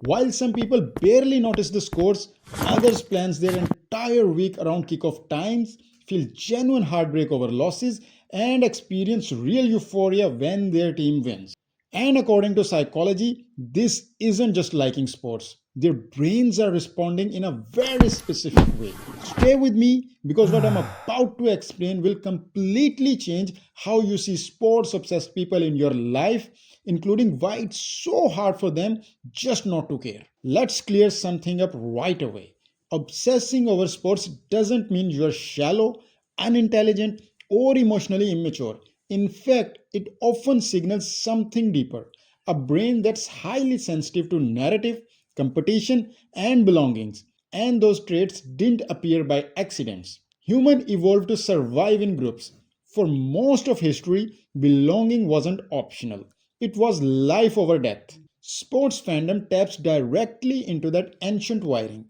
While some people barely notice the scores, others plans their entire week around kickoff times, feel genuine heartbreak over losses, and experience real euphoria when their team wins. And according to psychology, this isn't just liking sports. Their brains are responding in a very specific way. Stay with me because what I'm about to explain will completely change how you see sports obsessed people in your life, including why it's so hard for them just not to care. Let's clear something up right away. Obsessing over sports doesn't mean you're shallow, unintelligent, or emotionally immature. In fact, it often signals something deeper, a brain that's highly sensitive to narrative, competition, and belongings. And those traits didn't appear by accidents. Humans evolved to survive in groups. For most of history, belonging wasn't optional, it was life over death. Sports fandom taps directly into that ancient wiring.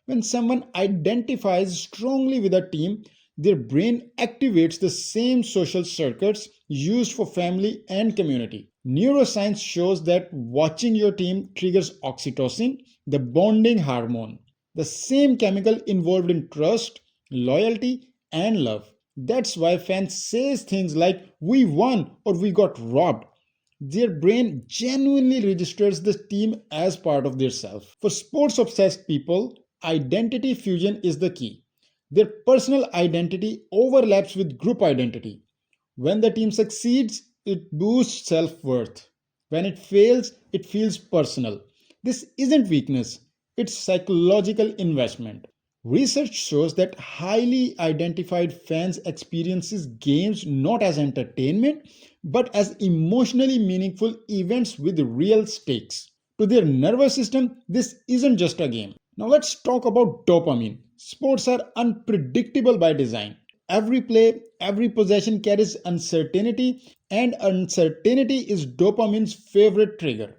When someone identifies strongly with a team, their brain activates the same social circuits used for family and community. Neuroscience shows that watching your team triggers oxytocin, the bonding hormone, the same chemical involved in trust, loyalty, and love. That's why fans say things like, "We won" or "We got robbed." Their brain genuinely registers the team as part of their self. For sports obsessed people, identity fusion is the key. Their personal identity overlaps with group identity. When the team succeeds, it boosts self worth. When it fails, it feels personal. This isn't weakness, it's psychological investment. Research shows that highly identified fans experiences games not as entertainment but as emotionally meaningful events with real stakes. To their nervous system, this isn't just a game. Now let's talk about dopamine. Sports are unpredictable by design. Every play, every possession carries uncertainty, and uncertainty is dopamine's favorite trigger.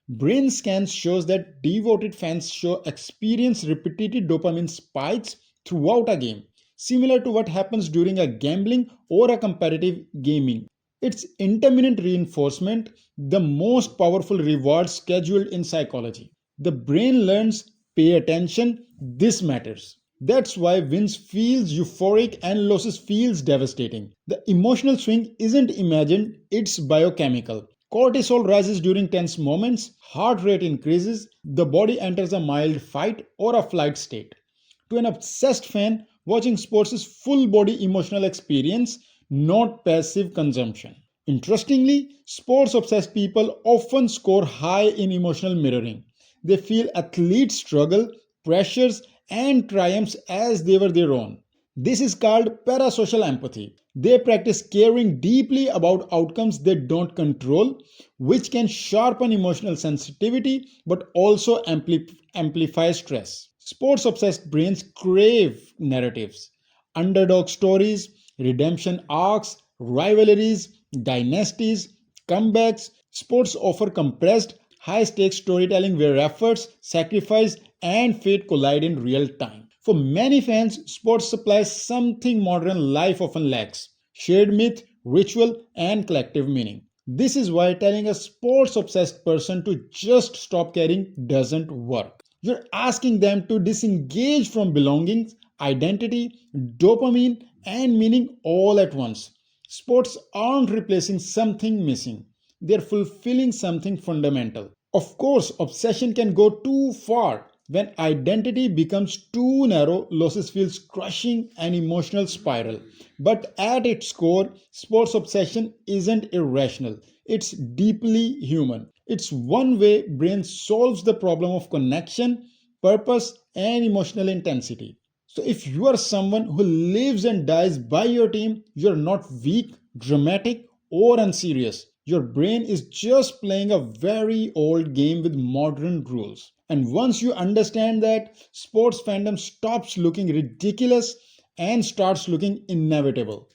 Brain scans shows that devoted fans show experience repeated dopamine spikes throughout a game, similar to what happens during a gambling or a competitive gaming. It's intermittent reinforcement, the most powerful reward scheduled in psychology. The brain learns, pay attention, this matters. That's why wins feels euphoric and losses feels devastating. The emotional swing isn't imagined, it's biochemical. Cortisol rises during tense moments, heart rate increases, the body enters a mild fight or a flight state. To an obsessed fan, watching sports is full body emotional experience, not passive consumption. Interestingly, sports obsessed people often score high in emotional mirroring. They feel athletes struggle, pressures, and triumphs as they were their own. This is called parasocial empathy. They practice caring deeply about outcomes they don't control, which can sharpen emotional sensitivity but also amplify stress. Sports obsessed brains crave narratives, underdog stories, redemption arcs, rivalries, dynasties, comebacks. Sports offer compressed, high stakes storytelling where efforts, sacrifice, and fate collide in real time. For many fans, sports supplies something modern life often lacks: shared myth, ritual, and collective meaning. This is why telling a sports obsessed person to just stop caring doesn't work. You're asking them to disengage from belongings, identity, dopamine, and meaning all at once. Sports aren't replacing something missing, they're fulfilling something fundamental. Of course, obsession can go too far. When identity becomes too narrow, losses feels crushing and emotional spiral. But at its core, sports obsession isn't irrational. It's deeply human. It's one way brain solves the problem of connection, purpose, and emotional intensity. So if you are someone who lives and dies by your team, you're not weak, dramatic, or unserious. Your brain is just playing a very old game with modern rules. And once you understand that, sports fandom stops looking ridiculous and starts looking inevitable.